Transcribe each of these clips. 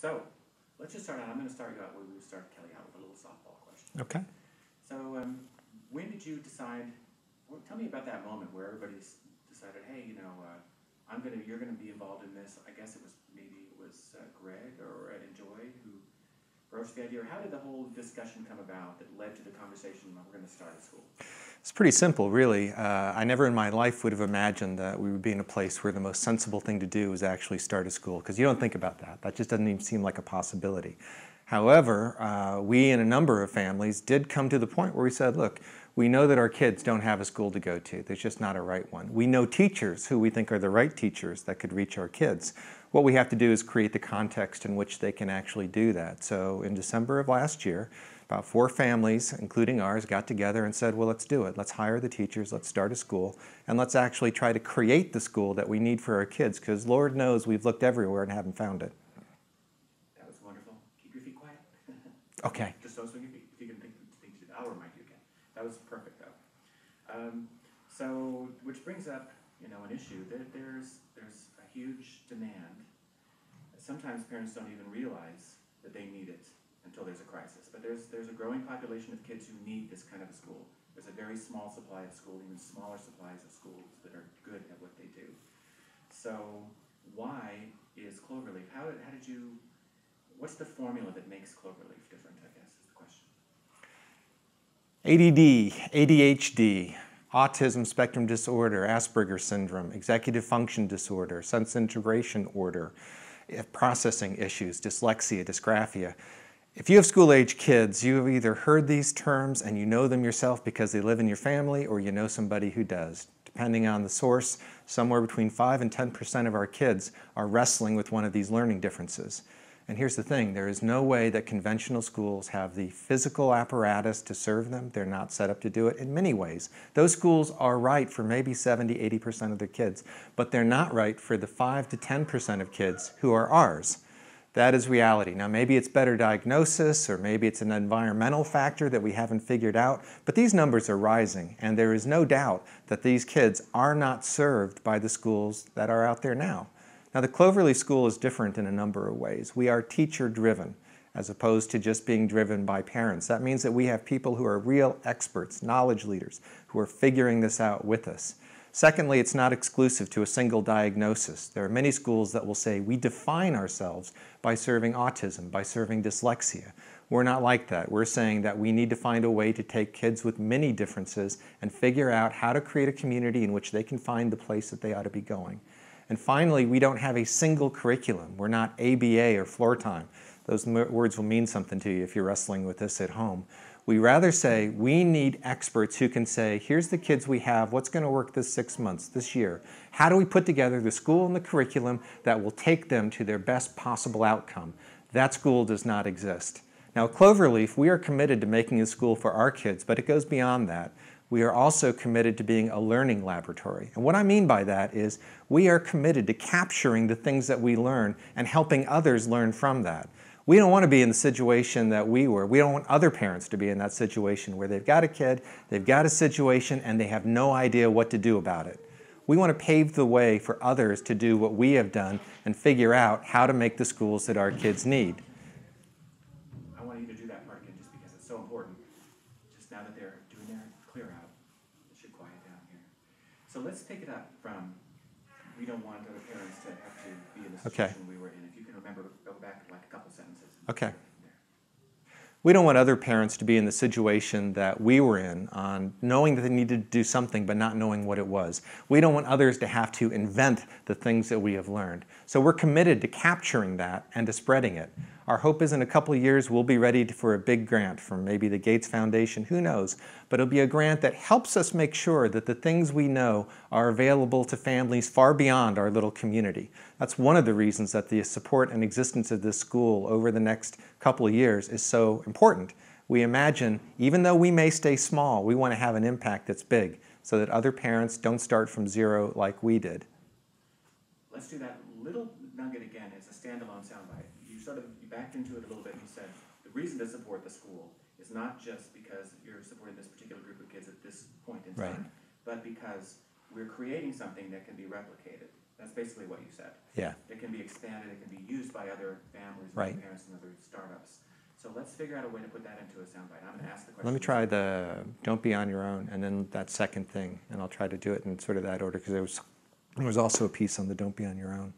So let's just start out. I'm going to start you out where we started Kelly out with a little softball question. Okay. So when did you decide? Well, tell me about that moment where everybody decided, hey, you're gonna be involved in this. I guess it was Greg or Enjoy who broached the idea. Or how did the whole discussion come about that led to the conversation that we're going to start a school? It's pretty simple, really. I never in my life would have imagined that we would be in a place where the most sensible thing to do is actually start a school, because you don't think about that. That just doesn't even seem like a possibility. However, we in a number of families did come to the point where we said, look, we know that our kids don't have a school to go to. There's just not a right one. We know teachers who we think are the right teachers that could reach our kids. What we have to do is create the context in which they can actually do that. So in December of last year, about 4 families, including ours, got together and said, well, let's do it. Let's hire the teachers, let's start a school, and let's actually try to create the school that we need for our kids, because Lord knows we've looked everywhere and haven't found it. That was wonderful. Keep your feet quiet. Okay. Just don't swing your feet. If you can think of things to do, I'll remind you again. That was perfect, though. So, which brings up, an issue. There's a huge demand. Sometimes parents don't even realize that they need it until there's a crisis. But there's a growing population of kids who need this kind of a school. There's a very small supply of school, even smaller supplies of schools that are good at what they do. So why is Cloverleaf? What's the formula that makes Cloverleaf different, I guess, is the question. ADD, ADHD, autism spectrum disorder, Asperger's syndrome, executive function disorder, sense integration order, processing issues, dyslexia, dysgraphia. If you have school-age kids, you have either heard these terms and you know them yourself because they live in your family, or you know somebody who does. Depending on the source, somewhere between 5 and 10% of our kids are wrestling with one of these learning differences. And here's the thing, there is no way that conventional schools have the physical apparatus to serve them. They're not set up to do it in many ways. Those schools are right for maybe 70, 80% of their kids, but they're not right for the 5 to 10% of kids who are ours. That is reality. Now maybe it's better diagnosis, or maybe it's an environmental factor that we haven't figured out, but these numbers are rising, and there is no doubt that these kids are not served by the schools that are out there now. Now the Cloverleaf School is different in a number of ways. We are teacher-driven, as opposed to just being driven by parents. That means that we have people who are real experts, knowledge leaders, who are figuring this out with us. Secondly, it's not exclusive to a single diagnosis. There are many schools that will say, we define ourselves by serving autism, by serving dyslexia. We're not like that. We're saying that we need to find a way to take kids with many differences and figure out how to create a community in which they can find the place that they ought to be going. And finally, we don't have a single curriculum. We're not ABA or floor time. Those words will mean something to you if you're wrestling with this at home. We rather say we need experts who can say, here's the kids we have, what's going to work this 6 months, this year? How do we put together the school and the curriculum that will take them to their best possible outcome? That school does not exist. Now at Cloverleaf, we are committed to making a school for our kids, but it goes beyond that. We are also committed to being a learning laboratory. And what I mean by that is we are committed to capturing the things that we learn and helping others learn from that. We don't want to be in the situation that we were. We don't want other parents to be in that situation where they've got a kid, they've got a situation, and they have no idea what to do about it. We want to pave the way for others to do what we have done and figure out how to make the schools that our kids need. I want you to do that part again just because it's so important. Just now that they're doing their clear out, it should quiet down here. So let's take it up from, we don't want other parents to have to be in the situation we were in. If you can remember, go back like a couple sentences. Okay. We don't want other parents to be in the situation that we were in, on knowing that they needed to do something but not knowing what it was. We don't want others to have to invent the things that we have learned. So we're committed to capturing that and to spreading it. Our hope is in a couple of years we'll be ready for a big grant from maybe the Gates Foundation, who knows, but it'll be a grant that helps us make sure that the things we know are available to families far beyond our little community. That's one of the reasons that the support and existence of this school over the next couple of years is so important. We imagine, even though we may stay small, we want to have an impact that's big so that other parents don't start from zero like we did. Let's do that little nugget again as a standalone soundbite. You backed into it a little bit and you said the reason to support the school is not just because you're supporting this particular group of kids at this point in time, but because we're creating something that can be replicated. That's basically what you said. Yeah. It can be expanded, it can be used by other families, Right. other parents, and other startups. So let's figure out a way to put that into a soundbite. I'm going to ask the question. Let me try the don't be on your own, and then that second thing, and I'll try to do it in sort of that order, because there was also a piece on the don't be on your own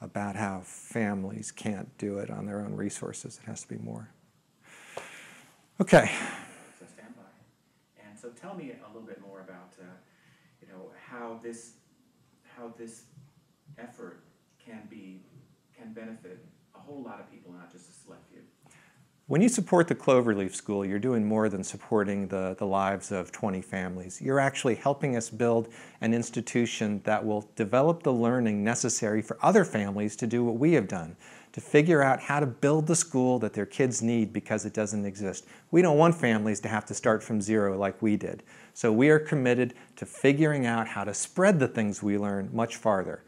about how families can't do it on their own resources. It has to be more. Okay. So stand by. And so tell me a little bit more about how this effort can benefit a whole lot of people, not just a select few. When you support the Cloverleaf School, you're doing more than supporting the lives of 20 families. You're actually helping us build an institution that will develop the learning necessary for other families to do what we have done, to figure out how to build the school that their kids need because it doesn't exist. We don't want families to have to start from zero like we did. So we are committed to figuring out how to spread the things we learn much farther.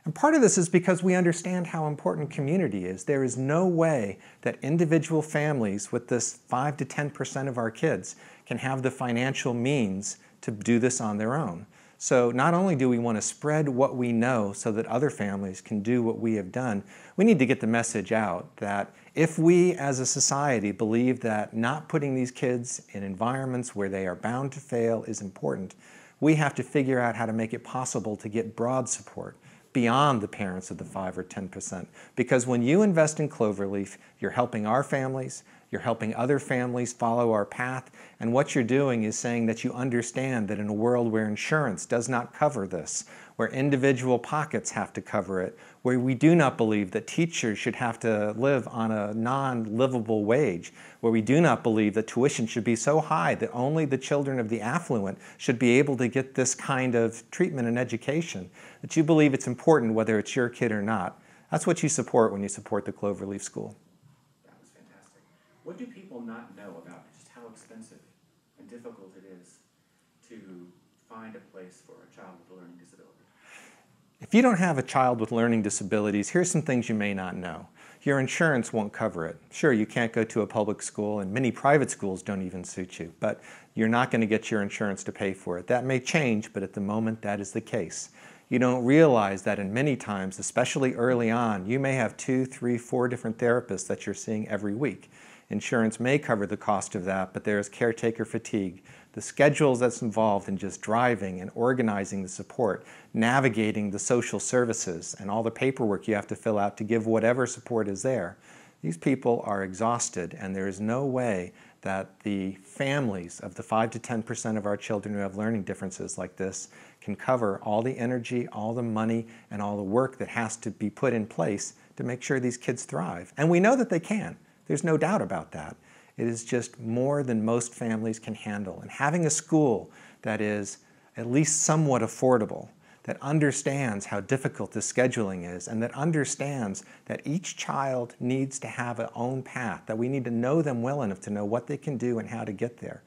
And part of this is because we understand how important community is. There is no way that individual families with this 5 to 10% of our kids can have the financial means to do this on their own. So not only do we want to spread what we know so that other families can do what we have done, we need to get the message out that if we as a society believe that not putting these kids in environments where they are bound to fail is important, we have to figure out how to make it possible to get broad support beyond the parents of the 5 or 10%. Because when you invest in Cloverleaf, you're helping our families, you're helping other families follow our path, and what you're doing is saying that you understand that in a world where insurance does not cover this, where individual pockets have to cover it, where we do not believe that teachers should have to live on a non-livable wage, where we do not believe that tuition should be so high that only the children of the affluent should be able to get this kind of treatment and education, that you believe it's important whether it's your kid or not. That's what you support when you support the Cloverleaf School. That was fantastic. What do people not know about just how expensive and difficult it is to find a place for a child with a learning disability? If you don't have a child with learning disabilities, here's some things you may not know. Your insurance won't cover it. Sure, you can't go to a public school, and many private schools don't even suit you, but you're not going to get your insurance to pay for it. That may change, but at the moment, that is the case. You don't realize that in many times, especially early on, you may have 2, 3, 4 different therapists that you're seeing every week. Insurance may cover the cost of that, but there is caretaker fatigue. The schedules that's involved in just driving and organizing the support, navigating the social services, and all the paperwork you have to fill out to give whatever support is there. These people are exhausted, and there is no way that the families of the 5 to 10% of our children who have learning differences like this can cover all the energy, all the money, and all the work that has to be put in place to make sure these kids thrive. And we know that they can. There's no doubt about that. It is just more than most families can handle. And having a school that is at least somewhat affordable, that understands how difficult the scheduling is, and that understands that each child needs to have an own path, that we need to know them well enough to know what they can do and how to get there.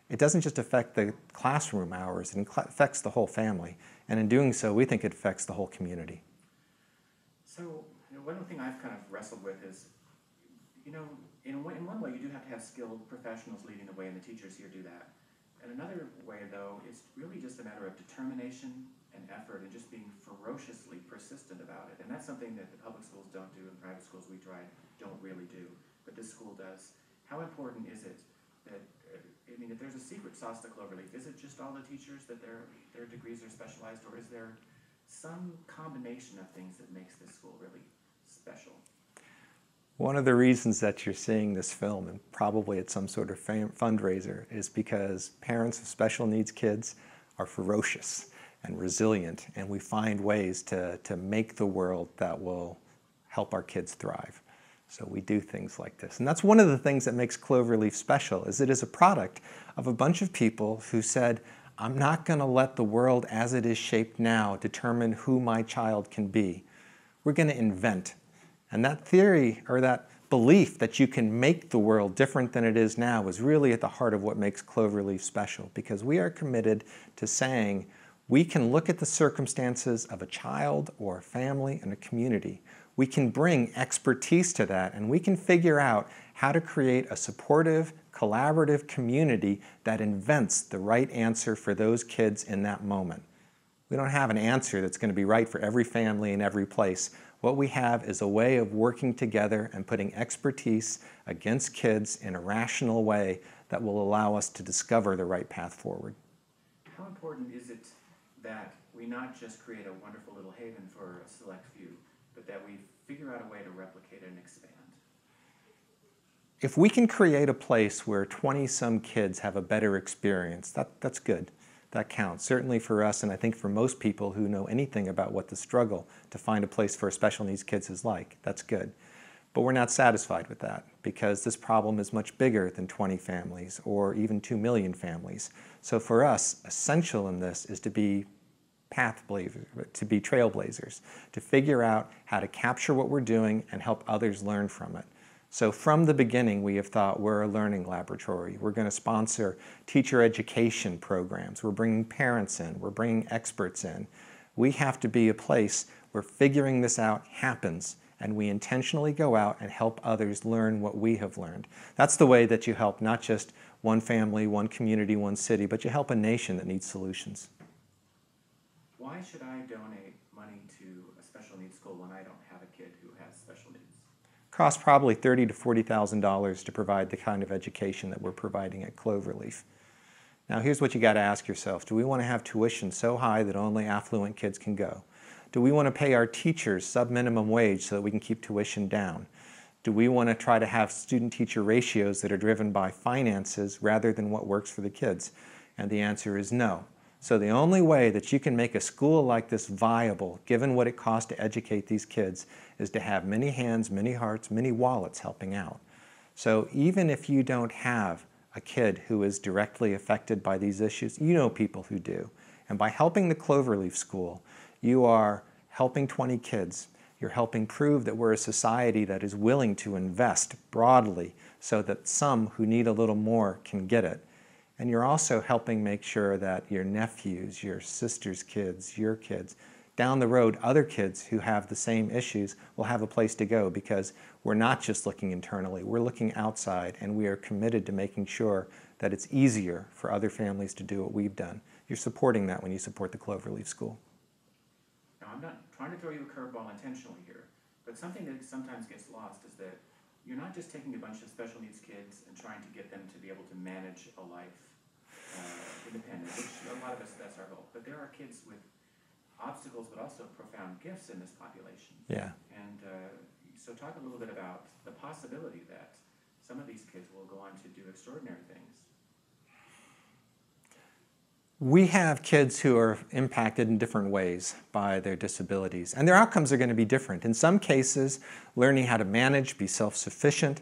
It doesn't just affect the classroom hours, it affects the whole family. And in doing so, we think it affects the whole community. So, one thing I've kind of wrestled with is, in one way, you do have to have skilled professionals leading the way, and the teachers here do that. And another way, though, it's really just a matter of determination and effort and just being ferociously persistent about it. And that's something that the public schools don't do and private schools we tried don't really do. But this school does. How important is it that, if there's a secret sauce to Cloverleaf, is it just all the teachers that their degrees are specialized, or is there some combination of things that makes this school really special? One of the reasons that you're seeing this film, and probably at some sort of fundraiser, is because parents of special needs kids are ferocious and resilient, and we find ways to make the world that will help our kids thrive. So we do things like this. And that's one of the things that makes Cloverleaf special, is it is a product of a bunch of people who said, I'm not going to let the world as it is shaped now determine who my child can be. We're going to invent. And that theory, or that belief that you can make the world different than it is now, is really at the heart of what makes Cloverleaf special, because we are committed to saying we can look at the circumstances of a child or a family and a community. We can bring expertise to that, and we can figure out how to create a supportive, collaborative community that invents the right answer for those kids in that moment. We don't have an answer that's going to be right for every family in every place. What we have is a way of working together and putting expertise against kids in a rational way that will allow us to discover the right path forward. How important is it that we not just create a wonderful little haven for a select few, but that we figure out a way to replicate and expand? If we can create a place where 20-some kids have a better experience, that's good. That counts, certainly for us, and I think for most people who know anything about what the struggle to find a place for special needs kids is like. That's good. But we're not satisfied with that, because this problem is much bigger than 20 families or even 2 million families. So for us, essential in this is to be trailblazers, to figure out how to capture what we're doing and help others learn from it. So from the beginning, we have thought we're a learning laboratory. We're going to sponsor teacher education programs. We're bringing parents in. We're bringing experts in. We have to be a place where figuring this out happens, and we intentionally go out and help others learn what we have learned. That's the way that you help not just one family, one community, one city, but you help a nation that needs solutions. Why should I donate money to a special needs school when I don't have a kid who has special needs? Costs probably $30,000 to $40,000 to provide the kind of education that we're providing at Cloverleaf. Now here's what you got to ask yourself. Do we want to have tuition so high that only affluent kids can go? Do we want to pay our teachers sub-minimum wage so that we can keep tuition down? Do we want to try to have student-teacher ratios that are driven by finances rather than what works for the kids? And the answer is no. So the only way that you can make a school like this viable, given what it costs to educate these kids, is to have many hands, many hearts, many wallets helping out. So even if you don't have a kid who is directly affected by these issues, you know people who do. And by helping the Cloverleaf School, you are helping 20 kids. You're helping prove that we're a society that is willing to invest broadly so that some who need a little more can get it. And you're also helping make sure that your nephews, your sister's kids, your kids, down the road, other kids who have the same issues will have a place to go, because we're not just looking internally, we're looking outside, and we are committed to making sure that it's easier for other families to do what we've done. You're supporting that when you support the Cloverleaf School. Now, I'm not trying to throw you a curveball intentionally here, but something that sometimes gets lost is that you're not just taking a bunch of special needs kids and trying to get them to be able to manage a life independent, which a lot of us, that's our goal. But there are kids with obstacles, but also profound gifts in this population. Yeah. And so talk a little bit about the possibility that some of these kids will go on to do extraordinary things. We have kids who are impacted in different ways by their disabilities, and their outcomes are going to be different. In some cases, learning how to manage, be self-sufficient,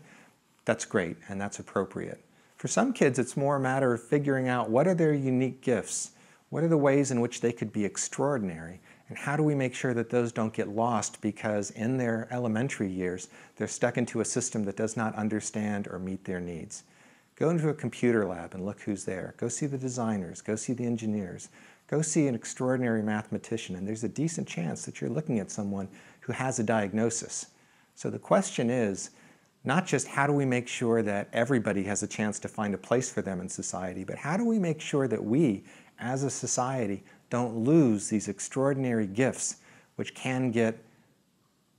that's great and that's appropriate. For some kids, it's more a matter of figuring out what are their unique gifts, what are the ways in which they could be extraordinary, and how do we make sure that those don't get lost because in their elementary years, they're stuck into a system that does not understand or meet their needs. Go into a computer lab and look who's there. Go see the designers, go see the engineers, go see an extraordinary mathematician, and there's a decent chance that you're looking at someone who has a diagnosis. So the question is, not just how do we make sure that everybody has a chance to find a place for them in society, but how do we make sure that we, as a society, don't lose these extraordinary gifts which can get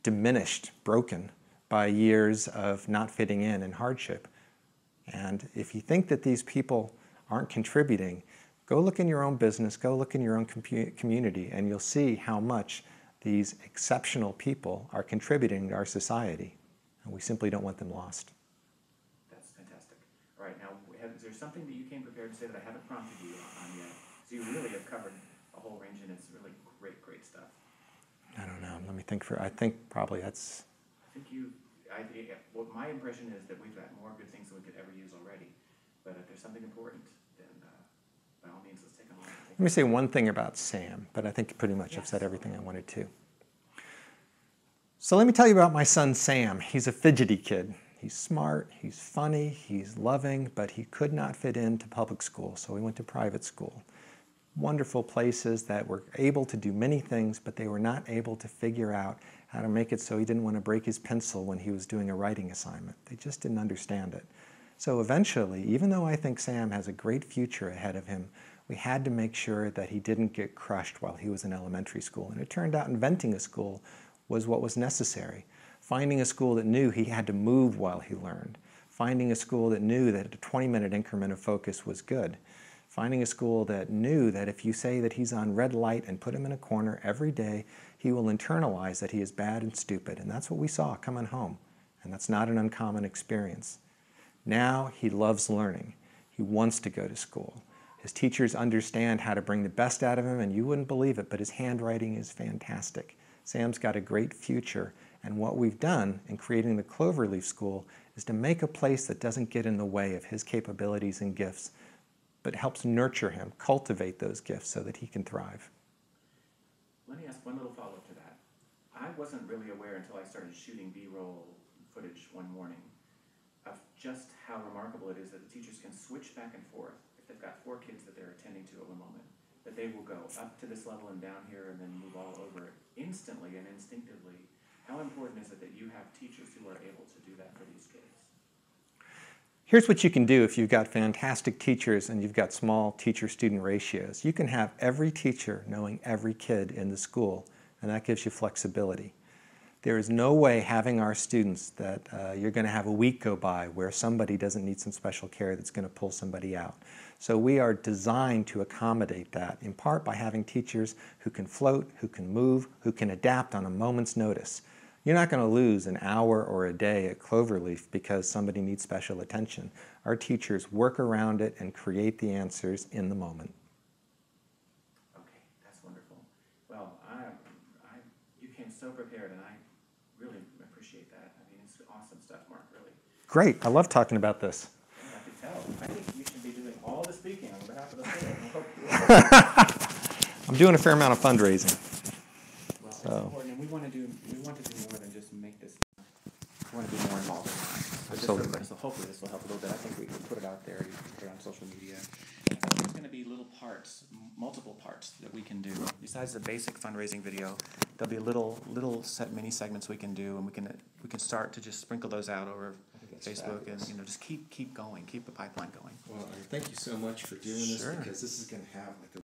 diminished, broken by years of not fitting in and hardship. And if you think that these people aren't contributing, go look in your own business, go look in your own community, and you'll see how much these exceptional people are contributing to our society. And we simply don't want them lost. That's fantastic. All right, now, is there something that you came prepared to say that I haven't prompted you on yet? So you really have covered a whole range, and it's really great, great stuff. I don't know. Let me think. I think probably that's... Well, my impression is that we've got more good things than we could ever use already. But if there's something important, then by all means, let's take a moment. Let me say one thing about Sam, but I think pretty much I've said everything I wanted to. So let me tell you about my son, Sam. He's a fidgety kid. He's smart, he's funny, he's loving, but he could not fit into public school, so he went to private school. Wonderful places that were able to do many things, but they were not able to figure out how to make it so he didn't want to break his pencil when he was doing a writing assignment. They just didn't understand it. So eventually, even though I think Sam has a great future ahead of him, We had to make sure that he didn't get crushed while he was in elementary school. And it turned out inventing a school was what was necessary. Finding a school that knew he had to move while he learned. Finding a school that knew that a 20-minute increment of focus was good. Finding a school that knew that if you say that he's on red light and put him in a corner every day, he will internalize that he is bad and stupid. And that's what we saw coming home. And that's not an uncommon experience. Now he loves learning. He wants to go to school. His teachers understand how to bring the best out of him, and you wouldn't believe it, but his handwriting is fantastic. Sam's got a great future, and what we've done in creating the Cloverleaf School is to make a place that doesn't get in the way of his capabilities and gifts, but helps nurture him, cultivate those gifts so that he can thrive. Let me ask one little follow-up to that. I wasn't really aware until I started shooting B-roll footage one morning of just how remarkable it is that the teachers can switch back and forth. If they've got 4 kids that they're attending to at one moment, that they will go up to this level and down here and then move all over it instantly and instinctively. How important is it that you have teachers who are able to do that for these kids? Here's what you can do if you've got fantastic teachers and you've got small teacher-student ratios. You can have every teacher knowing every kid in the school, and that gives you flexibility. There is no way having our students that you're going to have a week go by where somebody doesn't need some special care that's going to pull somebody out. So we are designed to accommodate that, in part by having teachers who can float, who can move, who can adapt on a moment's notice. You're not going to lose an hour or a day at Cloverleaf because somebody needs special attention. Our teachers work around it and create the answers in the moment. Okay, that's wonderful. Well, you came so prepared, and I really appreciate that. I mean, it's awesome stuff, Mark, really. Great. I love talking about this. I can tell. I think you should be doing all the speaking on behalf of the school. I'm doing a fair amount of fundraising. Well, it's important, and we want to do more than just make this. We want to be more involved in life. Absolutely. Hopefully this will help a little bit. I think we can put it out there. You can put it on social media. I think there's going to be little parts, multiple parts that we can do. Besides the basic fundraising video, there'll be little mini segments we can do, and we can start to just sprinkle those out over Facebook, fabulous. And just keep going, keep the pipeline going. Well, thank you so much for doing this, Sure. because this is going to have like a